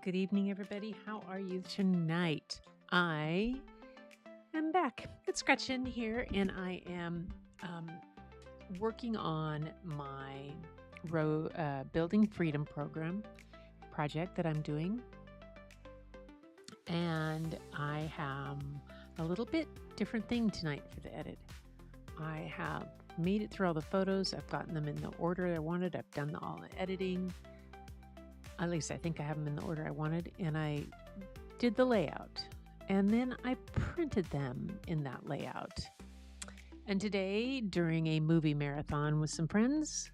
good evening, everybody. How are you tonight? I am back. It's Gretchen here, and I am working on my Building Freedom program project that I'm doing. And I have a little bit different thing tonight for the edit. I have made it through all the photos. I've gotten them in the order I wanted. I've done all the editing. At least I think I have them in the order I wanted. And I did the layout. And then I printed them in that layout. And today, during a movie marathon with some friends,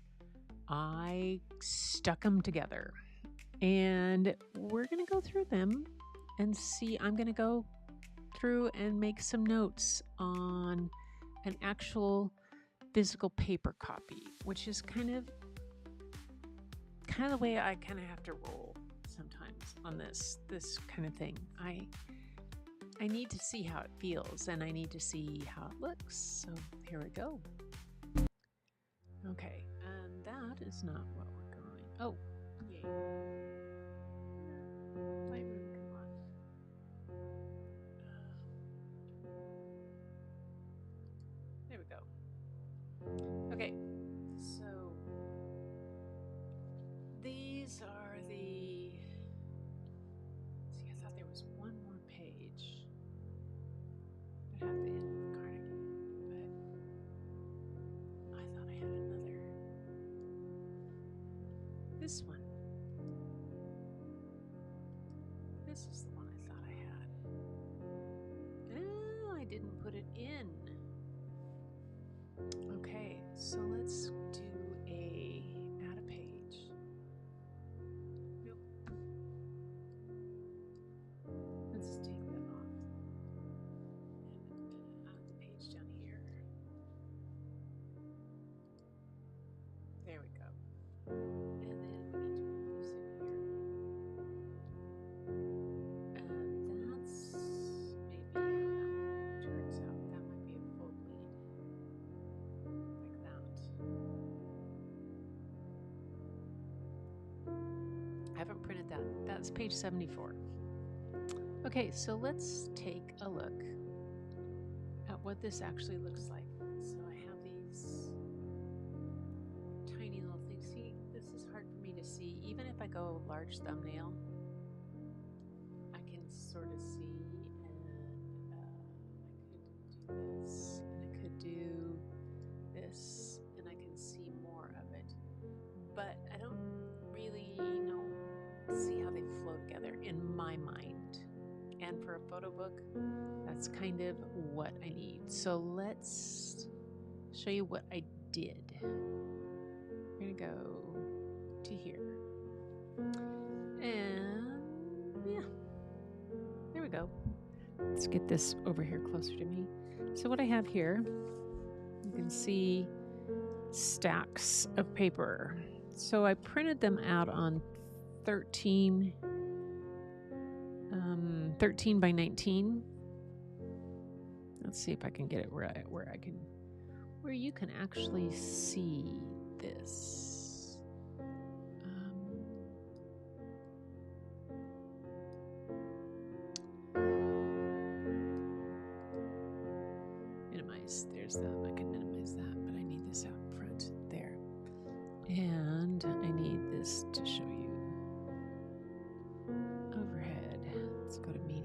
I stuck them together. And we're going to go through them and see. I'm going to go through and make some notes on an actual physical paper copy, which is kind of the way I kind of have to roll sometimes on this kind of thing. I need to see how it feels, and I need to see how it looks. So here we go. Okay, and that is not what we're going. Oh, yay. Lightroom, come on. There we go. Okay, so these are the. See, I thought there was one more page that had the end of the Carnegie, but I thought I had another. This one. This is the one I thought I had. Oh, I didn't put it in. Okay, so let's do add a page. Nope. Let's take that off and add the page down here. There we go. And then we need to move this in here. And that's maybe how that turns out. That might be a full bleed. Like that. I haven't printed that. That's page 74. Okay, so let's take a look at what this actually looks like. So I have these tiny little things. See, this is hard for me to see. Even if I go large thumbnail, I can sort of see, and I could do this, and I could do this, and I can see more of it. But I don't really see how they flow together in my mind. And for a photo book, that's kind of what I need. So let's show you what I did. We're going to go to here. And yeah, there we go. Let's get this over here closer to me. So what I have here, you can see stacks of paper. So I printed them out on 13 by 19. Let's see if I can get it where you can actually see this. Minimize. There's the. I can minimize that, but I need this out front there, and I need this to show you overhead. Let's go to medium.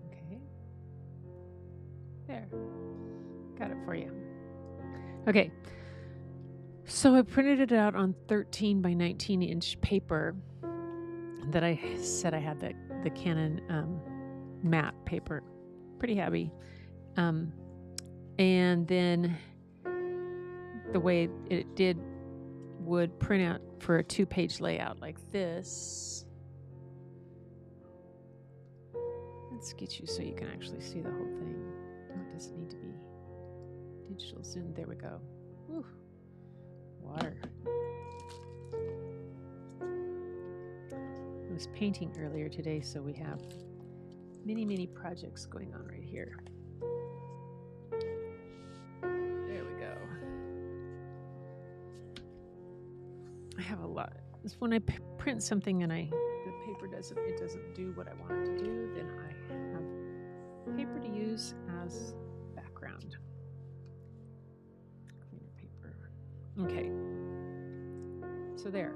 Okay. There. Got it for you. Okay. So I printed it out on 13 by 19 inch paper that I said I had the Canon matte paper. Pretty heavy. And then the way it would print out for a 2-page layout like this. Let's get you so you can actually see the whole thing. Oh, it doesn't need to be digital zoom. There we go. Ooh, water. I was painting earlier today, so we have many projects going on right here. There we go. I have a lot. It's when I print something and the paper doesn't do what I want it to do, then I have paper to use as background. Cleaner paper. Okay. So there.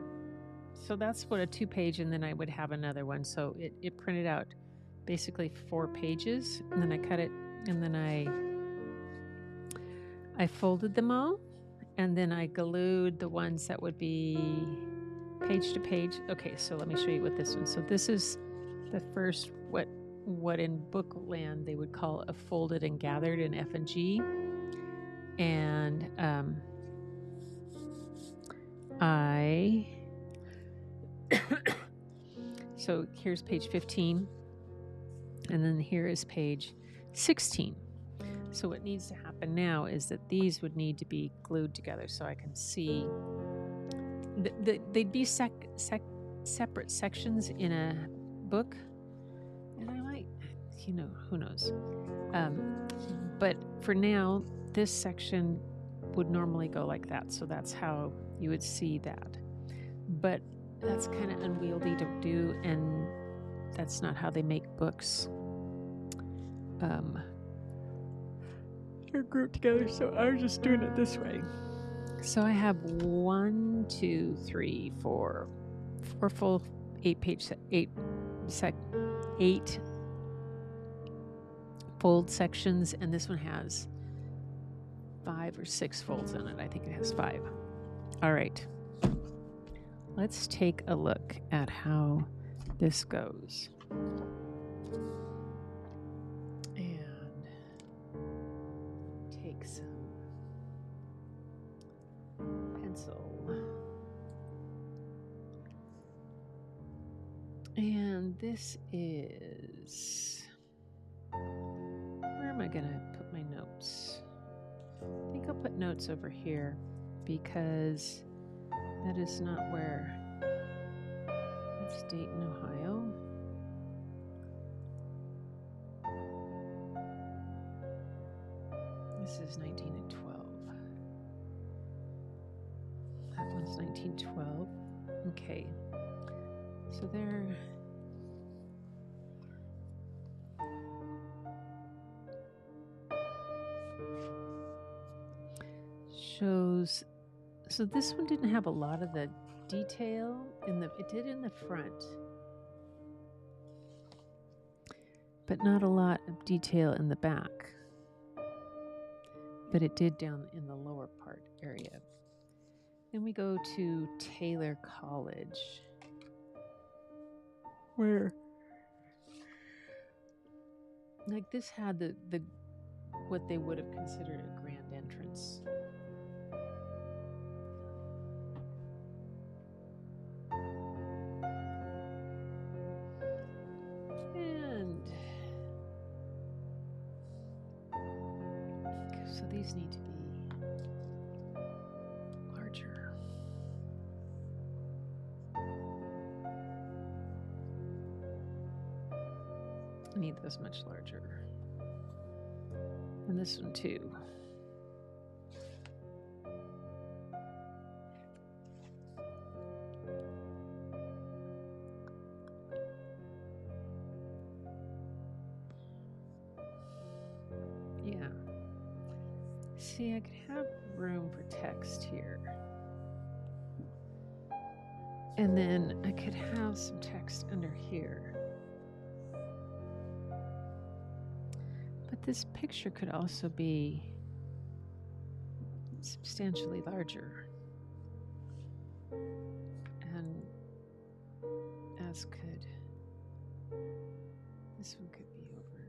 So that's what a 2-page, and then I would have another one. So it printed out basically 4 pages, and then I cut it, and then I folded them all, and then I glued the ones that would be page to page. Okay, so let me show you what this one. So this is the first, what in book land they would call a folded and gathered in F&G. And so here's page 15, and then here is page 16. So what needs to happen now is that these would need to be glued together so I can see. They'd be separate sections in a book, and I might, who knows. But for now, this section would normally go like that, so that's how you would see that. But that's kind of unwieldy to do, and that's not how they make books. They're grouped together, so I was just doing it this way. So I have 1, 2, 3, 4 full 8 fold sections, and this one has 5 or 6 folds on it. I think it has 5. All right. Let's take a look at how this goes. And take some pencil. And this is, where am I going to put my notes? I think I'll put notes over here because that is not where, that's Dayton, Ohio. This is 19 and 12. That one's 1912. Okay. So there. Shows. So this one didn't have a lot of the detail it did in the front, but not a lot of detail in the back. But it did down in the lower part area. Then we go to Taylor College, where like this had the what they would have considered a grand entrance. And so these need to be larger. I need those much larger. And this one too. Yeah. See, I could have room for text here. And then I could have some text under here. But this picture could also be substantially larger. And as could, this one could be over.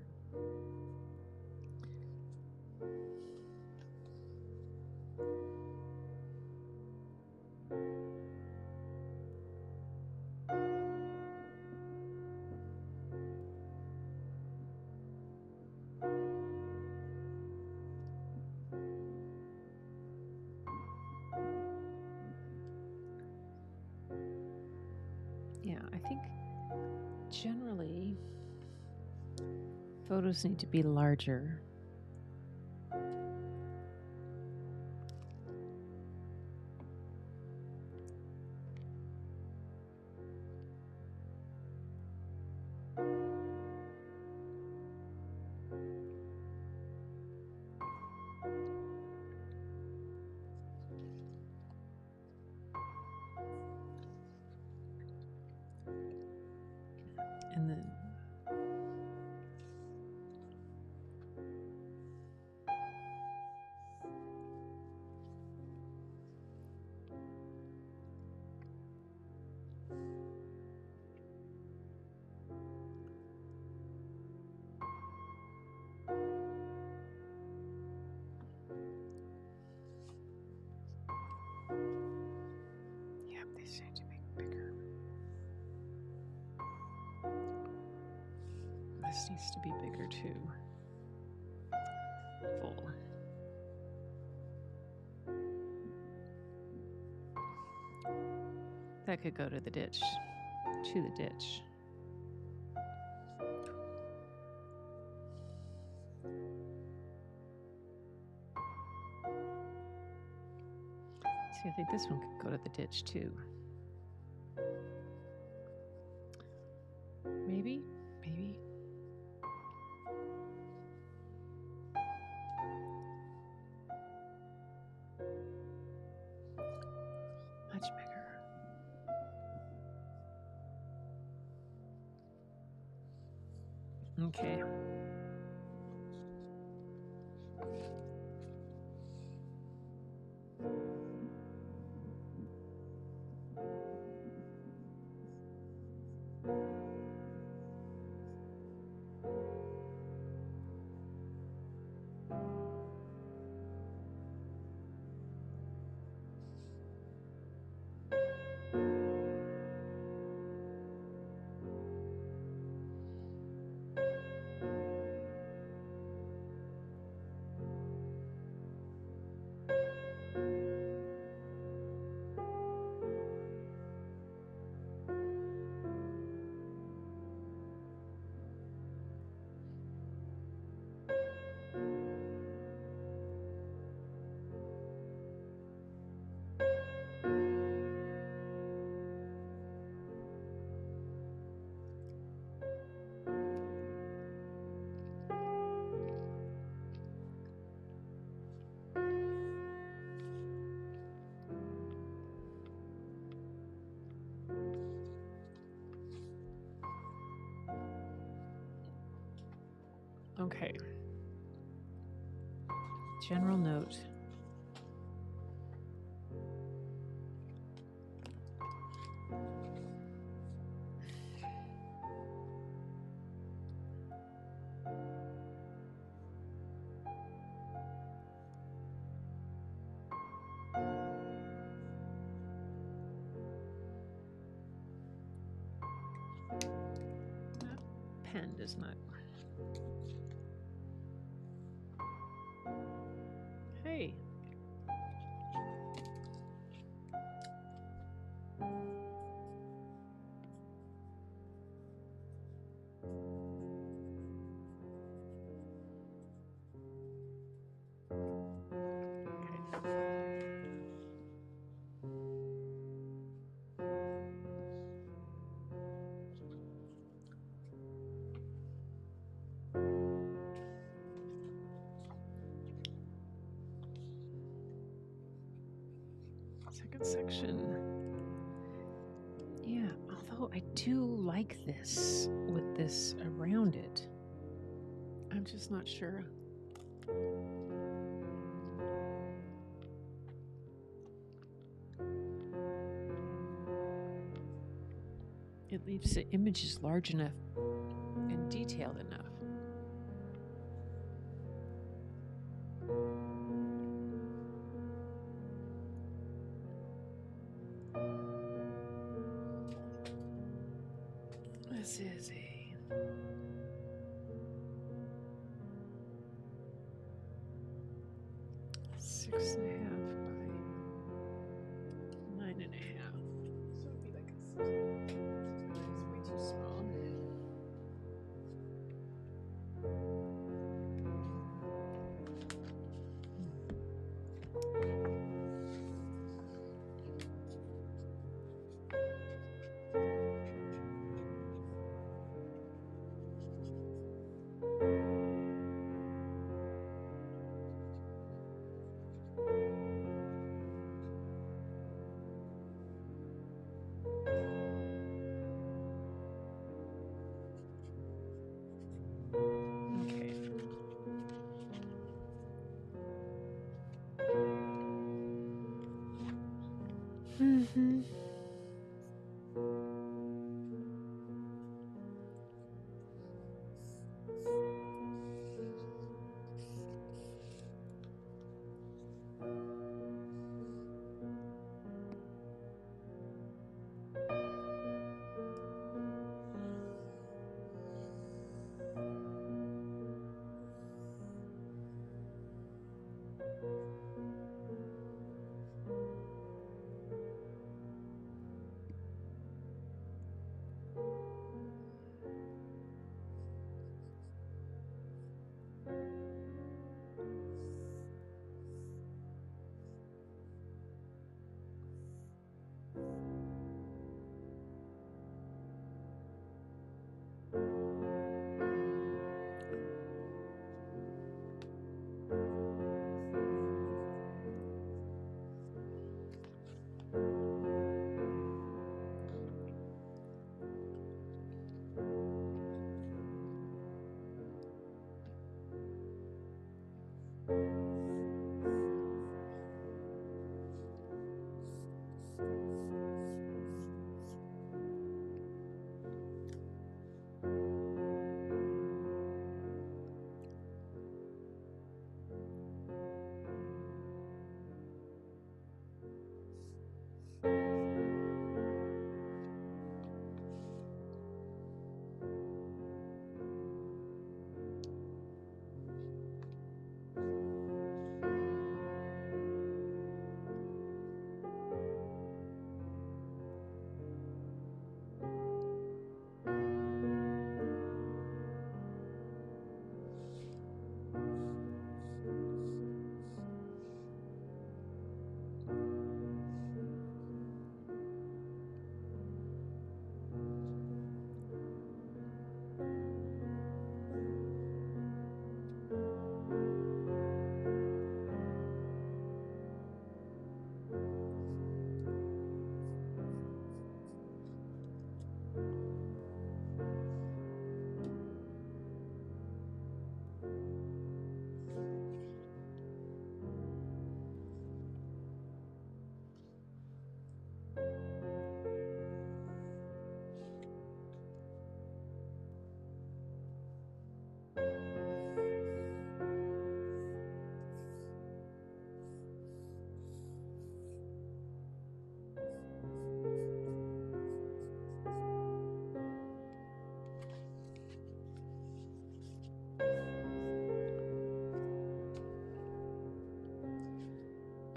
Yeah, I think generally photos need to be larger. And then yeah, these need to be bigger. This needs to be bigger too. Full. That could go to the ditch. To the ditch. See, I think this one could go to the ditch too. Maybe, maybe. Much bigger. Okay. Okay. General note. That pen does not. Hey. Second section. Yeah, although I do like this with this around it. I'm just not sure. It leaves the images large enough and detailed enough. This is a 6.5 by 9.5. So it'd be like a 6. Mm-hmm.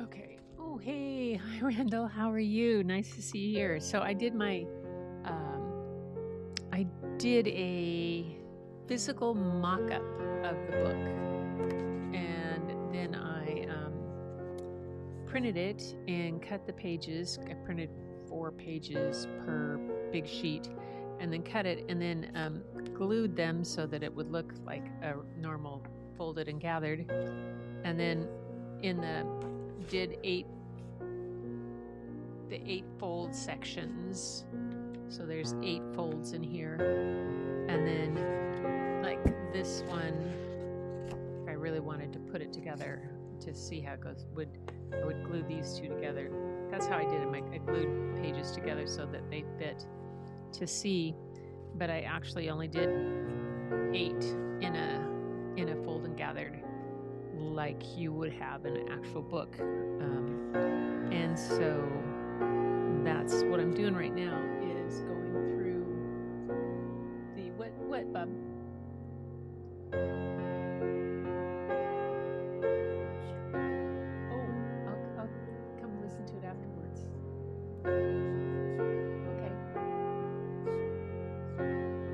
Okay. Oh, hey. Hi, Randall. How are you? Nice to see you here. So I did I did a physical mock-up of the book, and then I printed it and cut the pages. I printed 4 pages per big sheet, and then cut it, and then glued them so that it would look like a normal folded and gathered, and then did 8 fold sections. So there's 8 folds in here, and then like this one, if I really wanted to put it together to see how it goes, I would glue these 2 together. That's how I did them. I glued pages together so that they fit to see, but I actually only did 8 in a fold and gathered, like you would have in an actual book. And so that's what I'm doing right now, is going through the what Bub? Oh, I'll come listen to it afterwards. Okay.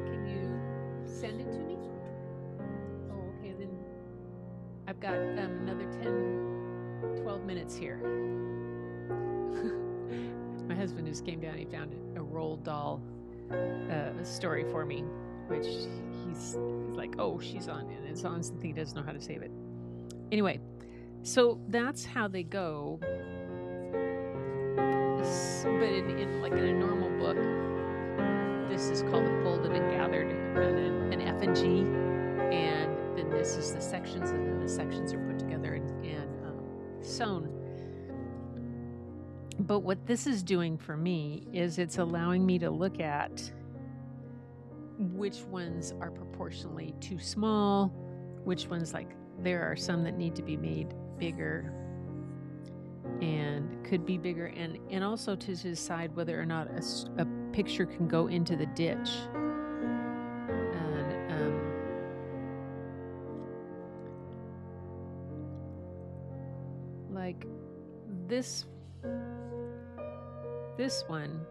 Can you send it to me? Oh, okay. Then I've got another 12 minutes here. My husband just came down. He found a Roald Dahl story for me, which he's like, oh, she's on, and it's on something he doesn't know how to save it. Anyway, so that's how they go. But in like in a normal book, this is called a folded and gathered, and an F and G, and then this is the sections, and then the sections are put together and sewn. But what this is doing for me is it's allowing me to look at which ones are proportionally too small, which ones, like, there are some that need to be made bigger and could be bigger, and also to decide whether or not a picture can go into the ditch. And like this one,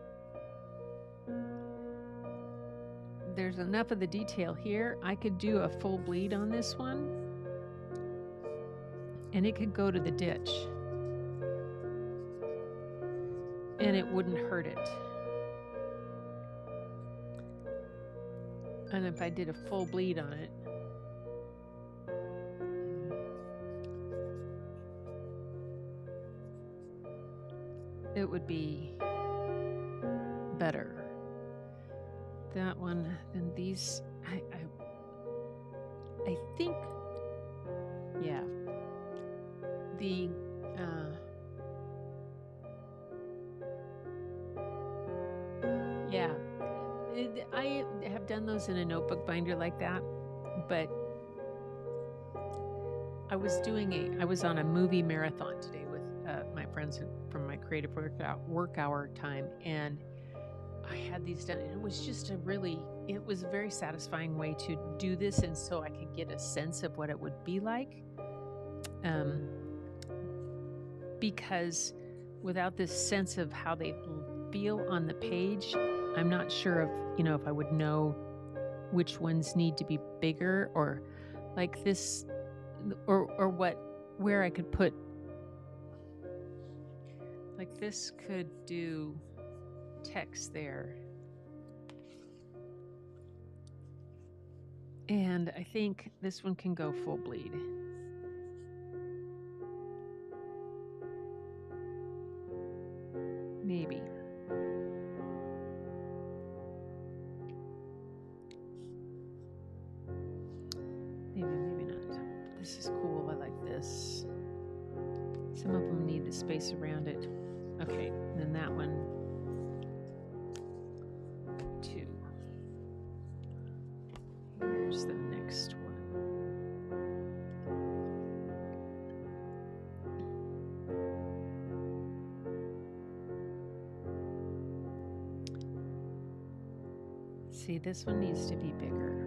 there's enough of the detail here. I could do a full bleed on this one, and it could go to the ditch, and it wouldn't hurt it. And if I did a full bleed on it, it would be better. That one, then these, I think, yeah. The yeah, I have done those in a notebook binder like that, but I was on a movie marathon today with my friends from my creative work hour time, and I had these done, and it was just it was a very satisfying way to do this, and so I could get a sense of what it would be like. Because without this sense of how they feel on the page, I'm not sure if I would know which ones need to be bigger, or like this, or where I could put, like this could do text there. And I think this one can go full bleed. Maybe. Maybe not. This is cool. I like this. Some of them need the space around it. Okay, then that one. 2. Here's the next one. See, this one needs to be bigger.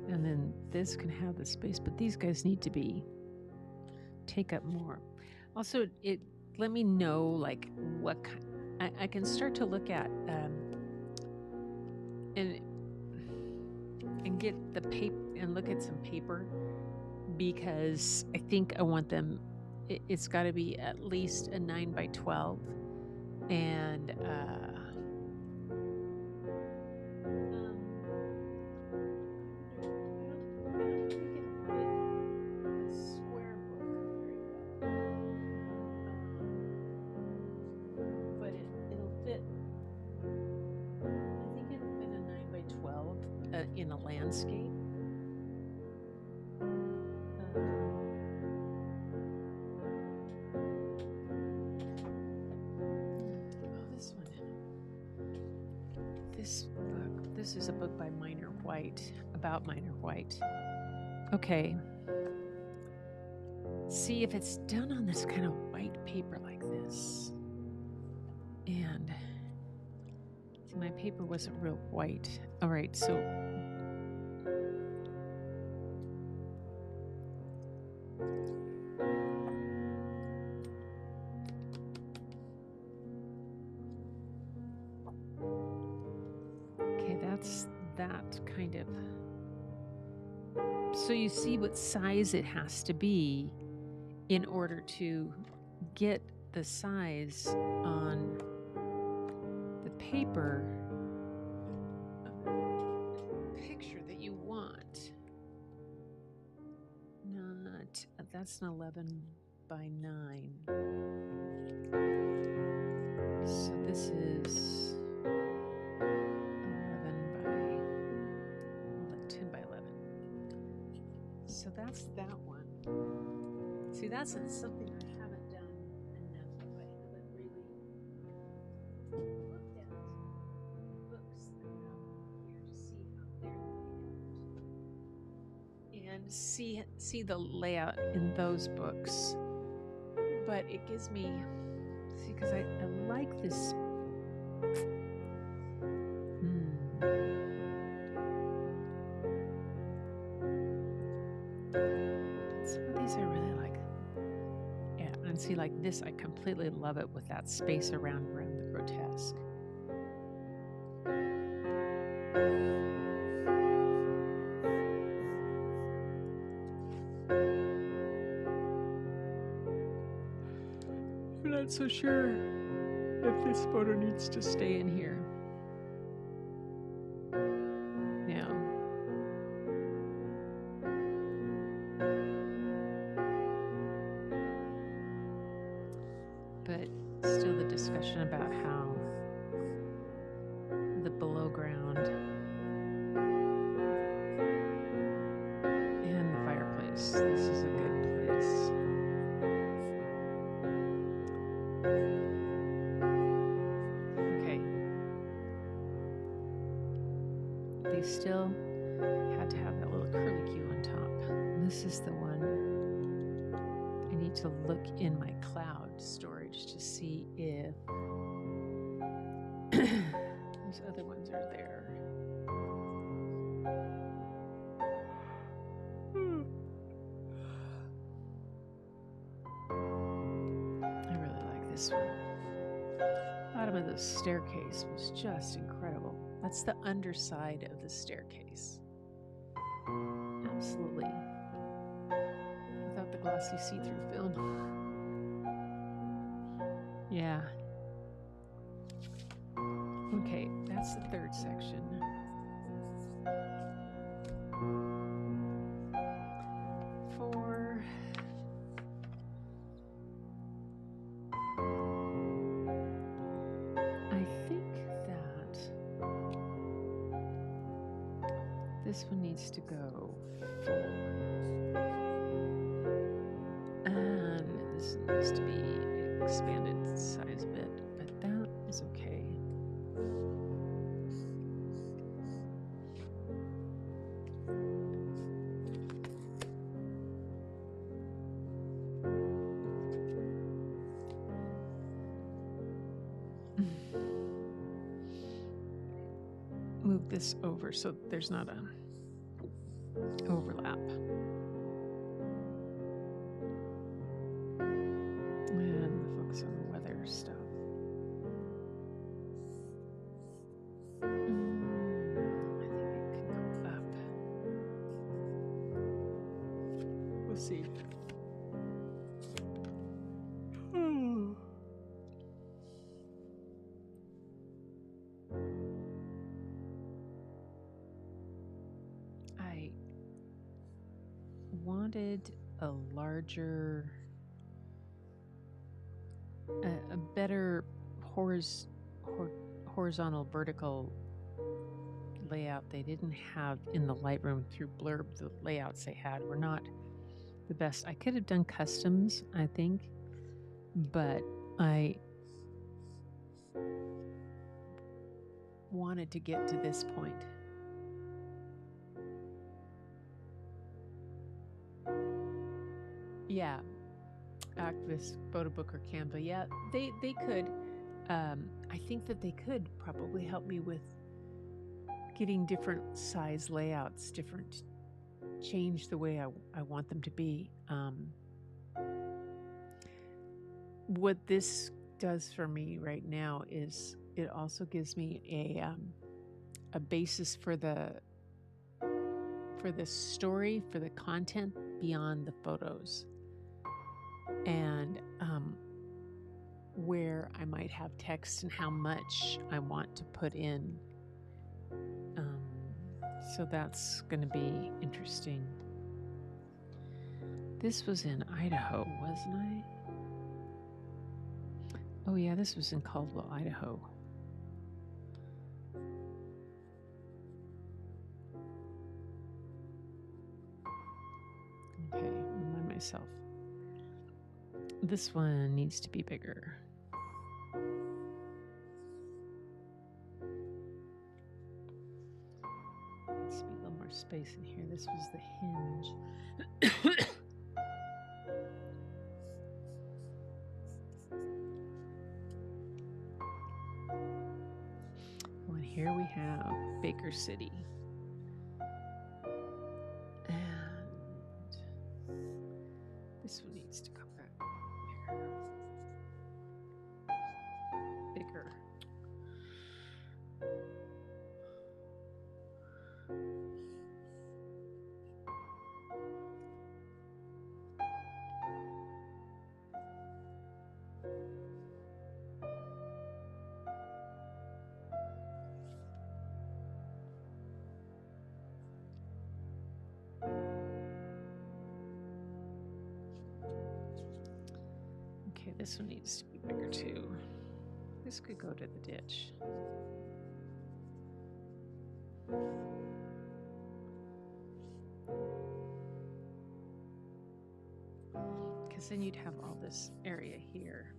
And then this can have the space, but these guys need to take up more. Also, let me know like what I can start to look at and get the paper and look at some paper, because I think I want them. It's got to be at least a 9x12, and in a landscape. This one. This book. This is a book by Minor White, about Minor White. Okay. See if it's done on this kind of white paper like this. And see, my paper wasn't real white. All right, so okay, that's that kind of. So you see what size it has to be in order to get the size on the paper picture that you want. Not, that's an 11x9. So this is 10 by 11. So that's that one. See, that's something I haven't done enough of. I haven't really looked at books that I have here to see how they're laid out and see the layout in those books. But it gives me, see, because I like this. Some of these I really like. Yeah, and see, like this, I completely love it with that space around the grotesque. I'm not so sure if this photo needs to stay in here. Yeah. But still the discussion about how the below ground and the fireplace, this is a good place. Okay. They still had to have that little curlicue on top. This is the one I need to look in my cloud storage to see if those other ones are there. I really like this one. Bottom of the staircase was just incredible. That's the underside of the staircase. Absolutely. Without the glossy see-through film. Yeah. Okay, that's the third section. 4. I think that this one needs to go 4. And this needs to be expanded size a bit, but that is okay. Move this over so there's not a overlap. And focus on the weather stuff. I think it can go up. We'll see. I wanted a larger, a better horizontal, vertical layout. They didn't have in the Lightroom through Blurb. The layouts they had were not the best. I could have done customs, I think, but I wanted to get to this point. Yeah, Activist, Photo Book, or Canva. Yeah, they could. I think that they could probably help me with getting different size layouts, change the way I want them to be. What this does for me right now is it also gives me a basis for the story, for the content beyond the photos, and where I might have text and how much I want to put in. So that's going to be interesting. This was in Idaho, wasn't I? Oh yeah, this was in Caldwell, Idaho. Okay, remind myself. This one needs to be bigger. Needs to be a little more space in here. This was the hinge. Well, and here we have Baker City. And this one needs to come back bigger. Okay, this one needs to be bigger too. This could go to the ditch. Because then you'd have all this area here.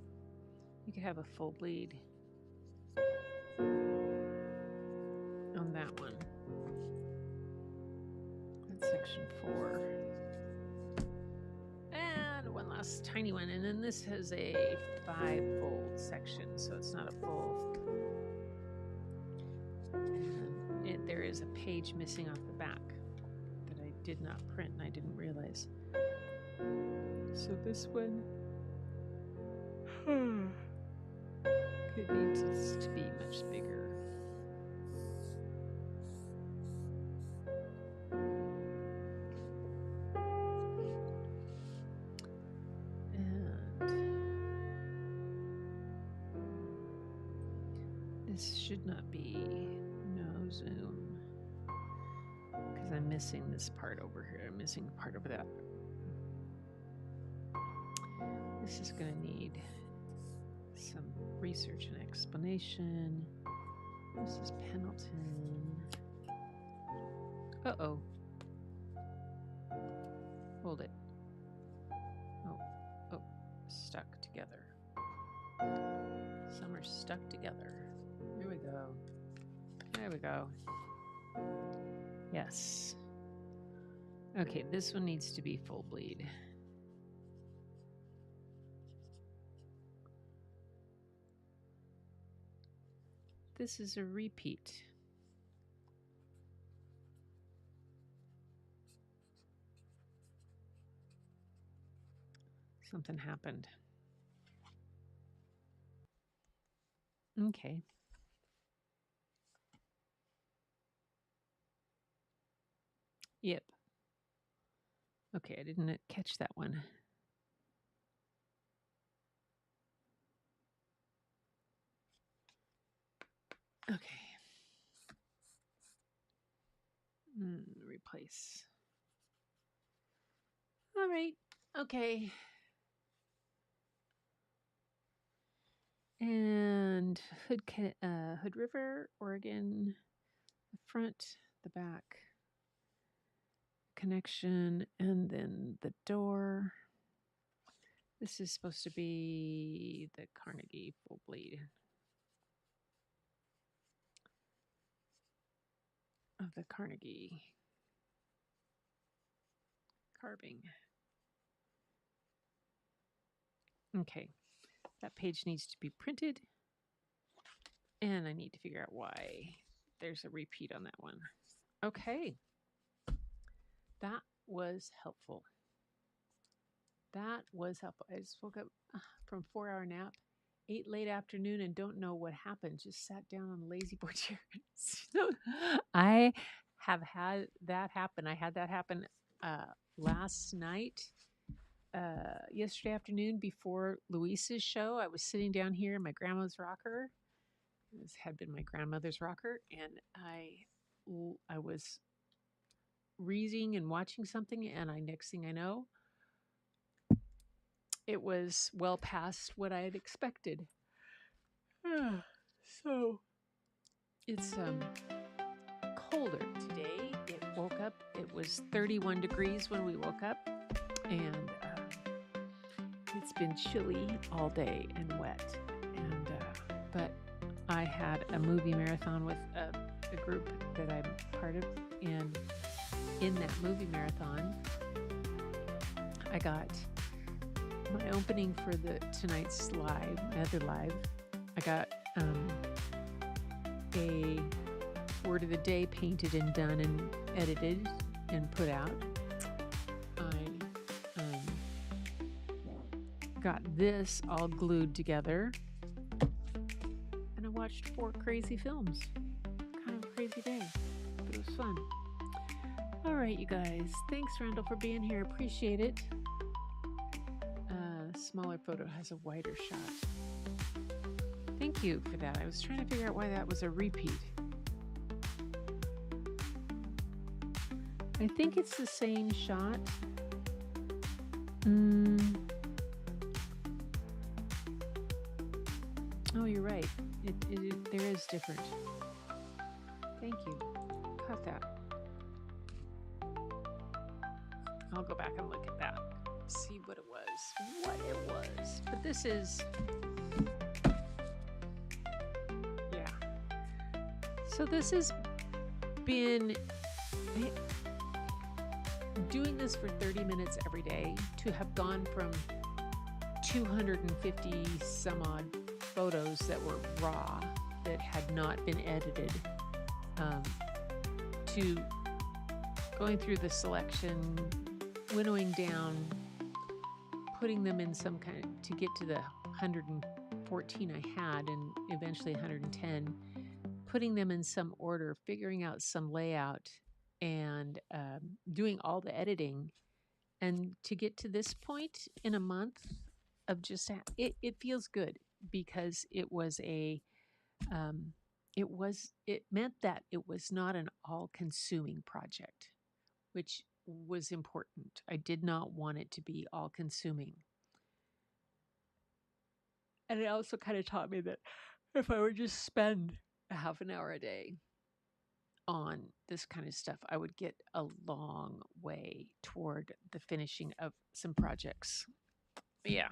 You could have a full bleed on that one. That's section 4. And one last tiny one. And then this has a 5-fold section, so it's not a full. And there is a page missing off the back that I did not print and I didn't realize. So this one could need to be much bigger. And this should not be no zoom because I'm missing this part over here. I'm missing part over that. This is going to need some research and explanation. This is Pendleton. Uh-oh. Hold it. Oh, stuck together. Some are stuck together. There we go. There we go. Yes. Okay, this one needs to be full bleed. This is a repeat. Something happened. Okay. Yep. Okay, I didn't catch that one. Okay. Replace. All right. Okay. And Hood River, Oregon, the front, the back, connection, and then the door. This is supposed to be the Carnegie full bleed of the Carnegie carving. Okay, that page needs to be printed, and I need to figure out why there's a repeat on that one. Okay, that was helpful. That was helpful. I just woke up from a 4-hour nap, ate late afternoon, and don't know what happened. Just sat down on the lazy boy chair. So I have had that happen. I had that happen last night, yesterday afternoon before Luis's show. I was sitting down here in my grandma's rocker. This had been my grandmother's rocker, and I was reading and watching something, and next thing I know, it was well past what I had expected. So it's colder today. It woke up. It was 31 degrees when we woke up. and it's been chilly all day and wet. And but I had a movie marathon with a group that I'm part of, and in that movie marathon, I got my opening for the tonight's live, my other live. I got a word of the day painted and done and edited and put out. I got this all glued together, and I watched 4 crazy films. Kind of a crazy day, but it was fun. All right, you guys. Thanks, Randall, for being here. Appreciate it. Smaller photo has a wider shot. Thank you for that. I was trying to figure out why that was a repeat. I think it's the same shot. Oh, you're right. There is different. Thank you. Caught that. I'll go back and look at that. See what it was. But this is, yeah. So this has been doing this for 30 minutes every day to have gone from 250 some odd photos that were raw, that had not been edited, to going through the selection, winnowing down, putting them in some kind of, to get to the 114 I had and eventually 110, putting them in some order, figuring out some layout, and doing all the editing. And to get to this point in a month of just, it feels good, because it was it meant that it was not an all-consuming project, which was important. I did not want it to be all-consuming. And it also kind of taught me that if I would just spend a half an hour a day on this kind of stuff, I would get a long way toward the finishing of some projects. But yeah.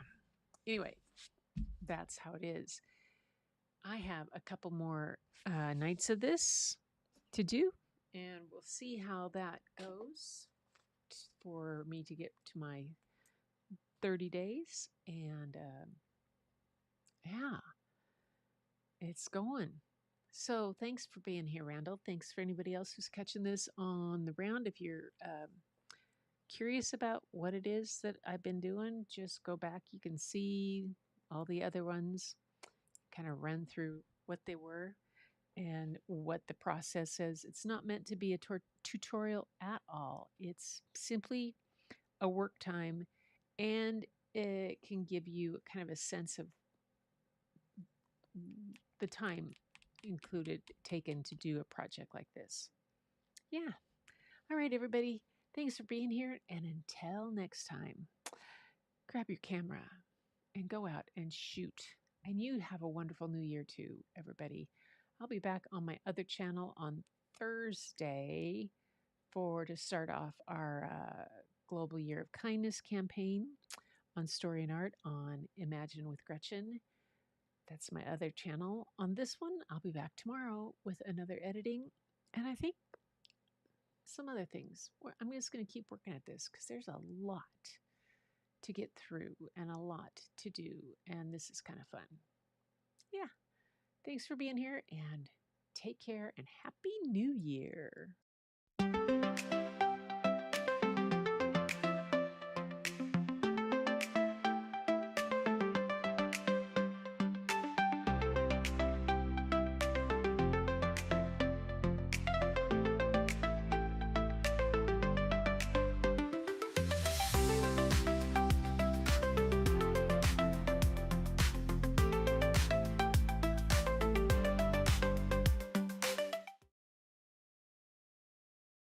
Anyway, that's how it is. I have a couple more nights of this to do, and we'll see how that goes for me to get to my 30 days. And yeah, it's going. So thanks for being here, Randall. Thanks for anybody else who's catching this on the round. If you're curious about what it is that I've been doing, just go back. You can see all the other ones, kind of run through what they were and what the process is. It's not meant to be a tutorial at all. It's simply a work time, and it can give you kind of a sense of the time taken to do a project like this. Yeah. All right, everybody. Thanks for being here. And until next time, grab your camera and go out and shoot. And you have a wonderful new year too, everybody. I'll be back on my other channel on Thursday to start off our Global Year of Kindness campaign on Story and Art on Imagine with Gretchen. That's my other channel. On this one, I'll be back tomorrow with another editing, and I think some other things. I'm just going to keep working at this because there's a lot to get through and a lot to do, and this is kind of fun. Yeah. Thanks for being here, and take care, and Happy New Year.